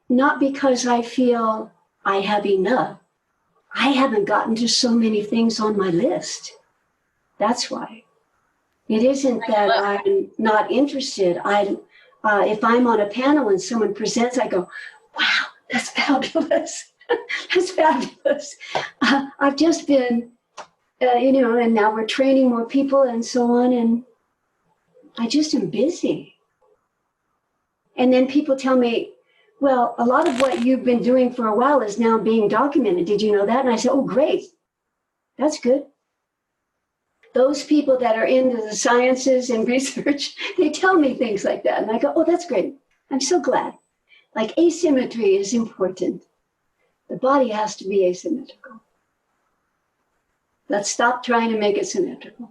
Speaker 3: not because I feel I have enough. I haven't gotten to so many things on my list. That's why. It isn't that I'm not interested. If I'm on a panel and someone presents, I go, wow, that's fabulous. That's fabulous. I've just been, and now we're training more people and so on, and I just am busy. And then people tell me, well, a lot of what you've been doing for a while is now being documented. Did you know that? And I said, oh, great. That's good. Those people that are into the sciences and research, they tell me things like that. And I go, oh, that's great. I'm so glad. Like asymmetry is important. The body has to be asymmetrical. Let's stop trying to make it symmetrical.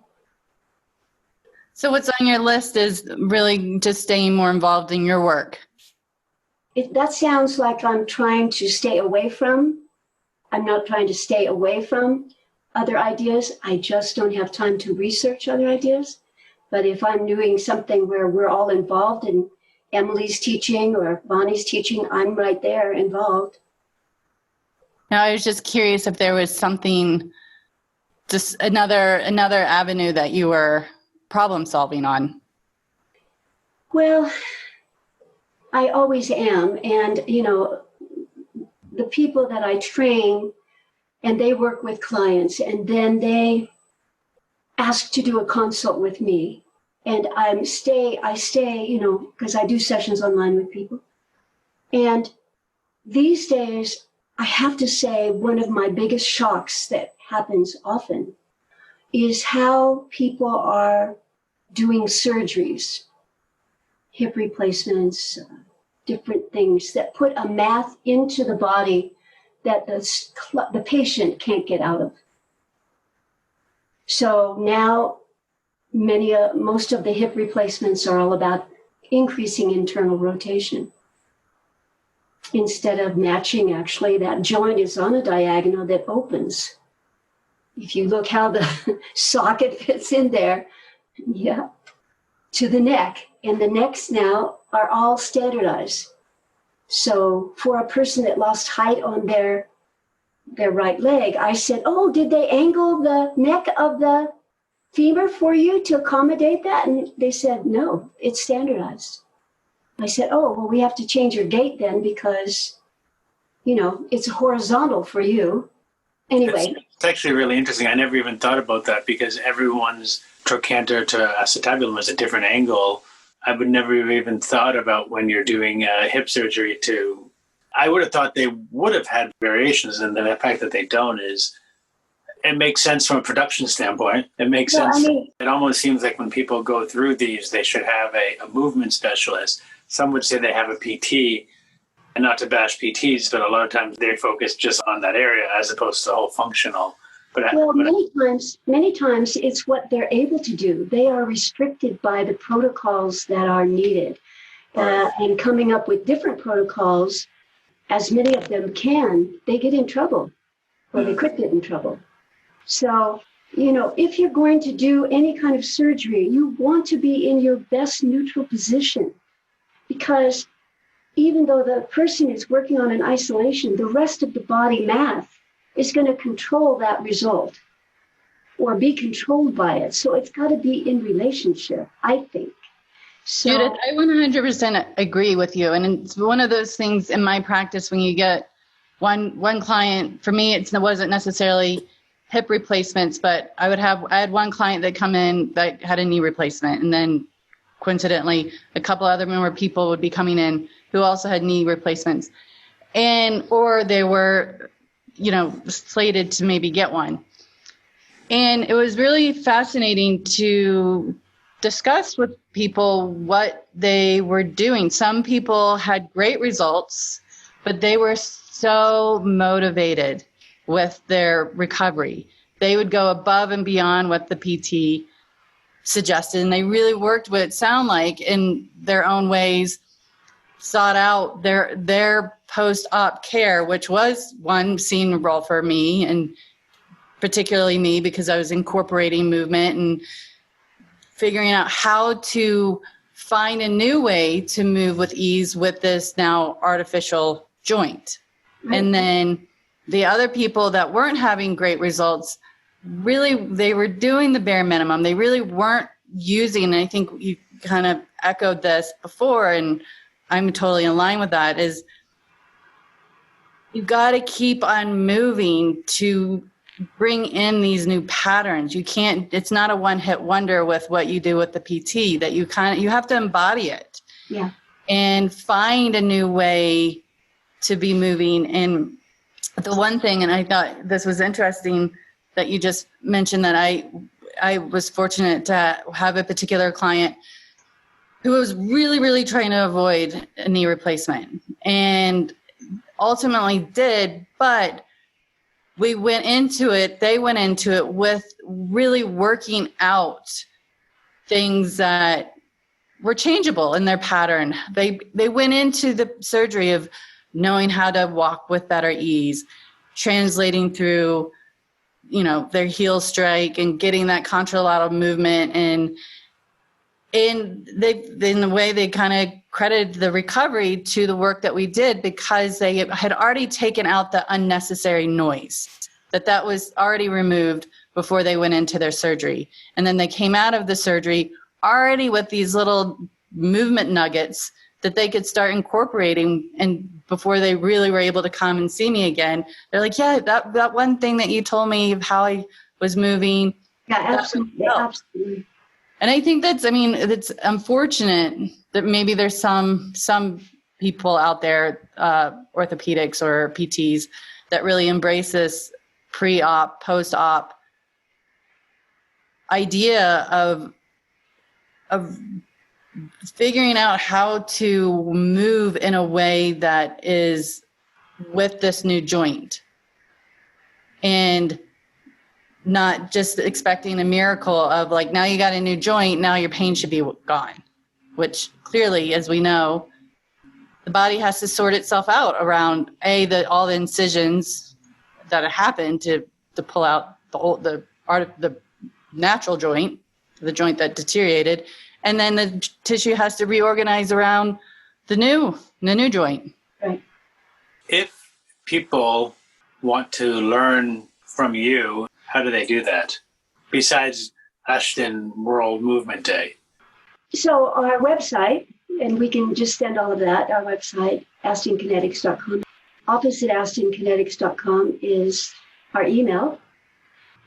Speaker 1: So what's on your list is really just staying more involved in your work.
Speaker 3: That sounds like I'm trying to stay away from. I'm not trying to stay away from other ideas. I just don't have time to research other ideas. But if I'm doing something where we're all involved and Emily's teaching or Bonnie's teaching, I'm right there involved.
Speaker 1: Now, I was just curious if there was something, just another avenue that you were problem solving on.
Speaker 3: Well, I always am. And, the people that I train, and they work with clients, and then they ask to do a consult with me. And I stay, because I do sessions online with people. And these days, I have to say, one of my biggest shocks that happens often is how people are doing surgeries, hip replacements, different things that put a math into the body that the patient can't get out of. So now most of the hip replacements are all about increasing internal rotation. Instead of matching, actually, that joint is on a diagonal that opens. If you look how the socket fits in there, to the neck. And the necks now are all standardized. So for a person that lost height on their right leg, I said, oh, did they angle the neck of the femur for you to accommodate that? And they said, no, it's standardized. I said, oh, well, we have to change your gait then because, it's horizontal for you. Anyway.
Speaker 4: It's actually really interesting. I never even thought about that because everyone's trochanter to acetabulum is a different angle. I would never have even thought about when you're doing hip surgery I would have thought they would have had variations, and the fact that they don't it makes sense from a production standpoint. It makes sense. It almost seems like when people go through these, they should have a movement specialist. Some would say they have a PT, and not to bash PTs, but a lot of times they focus just on that area as opposed to the whole functional.
Speaker 3: Many times it's what they're able to do. They are restricted by the protocols that are needed. And coming up with different protocols, as many of them can, they get in trouble. or they could get in trouble. So, if you're going to do any kind of surgery, you want to be in your best neutral position, because even though the person is working on an isolation, the rest of the body math is going to control that result or be controlled by it. So it's got to be in relationship, I think. So,
Speaker 1: Judith, I 100% agree with you. And it's one of those things in my practice when you get one client, for me, it wasn't necessarily hip replacements, but I had one client that come in that had a knee replacement. And then coincidentally, a couple other more people would be coming in who also had knee replacements, or they were, slated to maybe get one. And it was really fascinating to discuss with people what they were doing. Some people had great results, but they were so motivated with their recovery. They would go above and beyond what the PT suggested, and they really worked what it sounded like in their own ways, sought out their post-op care, which was one seen role for me, and particularly me, because I was incorporating movement and figuring out how to find a new way to move with ease with this now artificial joint. Right. And then the other people that weren't having great results, really, they were doing the bare minimum. They really weren't using, and I think you kind of echoed this before, and I'm totally in line with that, is you got to keep on moving to bring in these new patterns. You can't, it's not a one-hit wonder with what you do with the PT, that you have to embody it.
Speaker 3: Yeah. And
Speaker 1: find a new way to be moving. And the one thing, and I thought this was interesting that you just mentioned, that I was fortunate to have a particular client who was really, really trying to avoid a knee replacement, and ultimately did, but they went into it with really working out things that were changeable in their pattern. They went into the surgery of knowing how to walk with better ease, translating through, their heel strike and getting that contralateral movement. And in the way they kind of credited the recovery to the work that we did, because they had already taken out the unnecessary noise, that was already removed before they went into their surgery. And then they came out of the surgery already with these little movement nuggets that they could start incorporating. And before they really were able to come and see me again, they're like, yeah, that one thing that you told me of how I was moving.
Speaker 3: Yeah, absolutely. Absolutely.
Speaker 1: And I think it's unfortunate that maybe there's some people out there, orthopedics or PTs, that really embrace this pre-op, post-op idea of figuring out how to move in a way that is with this new joint, and not just expecting a miracle of like, now you got a new joint, now your pain should be gone, which clearly, as we know, the body has to sort itself out around all the incisions that have happened to pull out the natural joint, the joint that deteriorated, and then the tissue has to reorganize around the new joint.
Speaker 3: Right.
Speaker 4: If people want to learn from you, how do they do that, besides Aston World Movement Day?
Speaker 3: So our website, and we can just send all of that, our website, astonkinetics.com. Opposite astonkinetics.com is our email.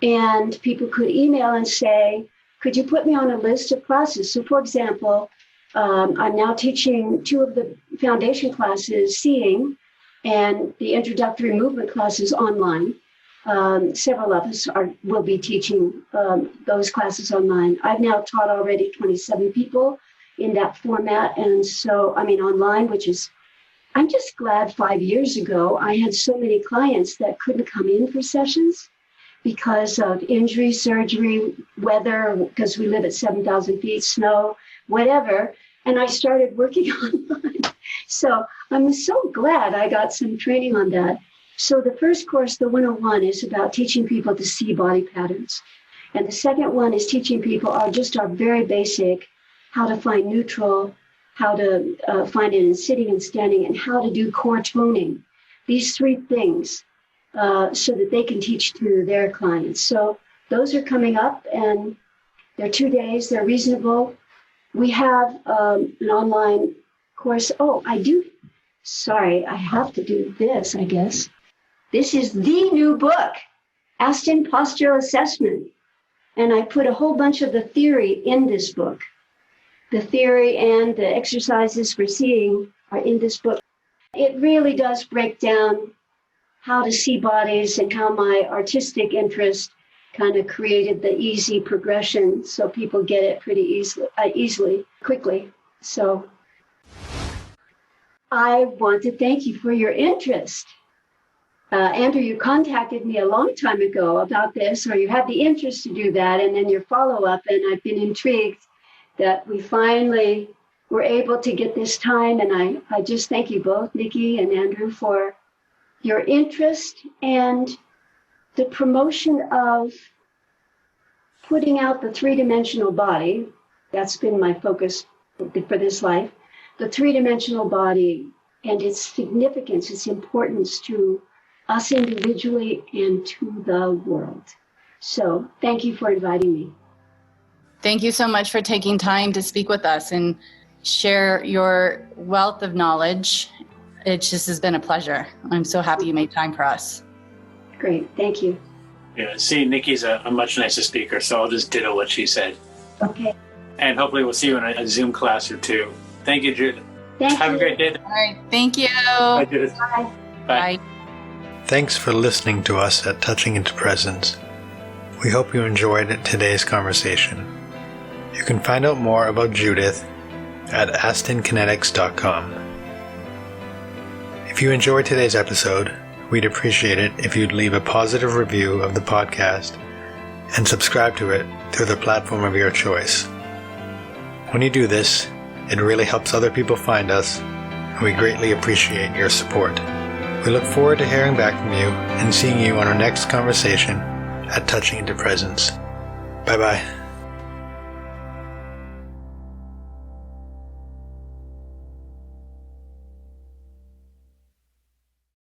Speaker 3: And people could email and say, could you put me on a list of classes? So for example, I'm now teaching 2 of the foundation classes, seeing, and the introductory movement classes online. Several of us will be teaching those classes online. I've now taught already 27 people in that format. And so, online, I'm just glad 5 years ago, I had so many clients that couldn't come in for sessions because of injury, surgery, weather, because we live at 7,000 feet, snow, whatever. And I started working online. So I'm so glad I got some training on that. So the first course, the 101, is about teaching people to see body patterns. And the second one is teaching people our very basic, how to find neutral, how to find it in sitting and standing, and how to do core toning. These three things so that they can teach to their clients. So those are coming up, and they're 2 days. They're reasonable. We have an online course. Oh, I do. Sorry, I have to do this, I guess. This is the new book, Aston Postural Assessment. And I put a whole bunch of the theory in this book. The theory and the exercises for seeing are in this book. It really does break down how to see bodies and how my artistic interest kind of created the easy progression so people get it pretty quickly. So I want to thank you for your interest. Andrew, you contacted me a long time ago about this, or you had the interest to do that, and then your follow-up, and I've been intrigued that we finally were able to get this time, and I just thank you both, Nikki and Andrew, for your interest and the promotion of putting out the three-dimensional body. That's been my focus for this life, the three-dimensional body and its significance, its importance to us individually and to the world. So thank you for inviting me.
Speaker 1: Thank you so much for taking time to speak with us and share your wealth of knowledge. It just has been a pleasure. I'm so happy you made time for us.
Speaker 3: Great, thank you.
Speaker 4: Yeah, see, Nikki's a much nicer speaker, so I'll just ditto what she said.
Speaker 3: Okay.
Speaker 4: And hopefully we'll see you in a Zoom class or two. Thank you, Judith.
Speaker 3: Have
Speaker 4: a great day.
Speaker 1: All right, thank you.
Speaker 4: Bye, Judith.
Speaker 3: Bye.
Speaker 4: Bye.
Speaker 2: Thanks for listening to us at Touching into Presence. We hope you enjoyed today's conversation. You can find out more about Judith at astonkinetics.com. If you enjoyed today's episode, we'd appreciate it if you'd leave a positive review of the podcast and subscribe to it through the platform of your choice. When you do this, it really helps other people find us, and we greatly appreciate your support. We look forward to hearing back from you and seeing you on our next conversation at Touching into Presence. Bye-bye.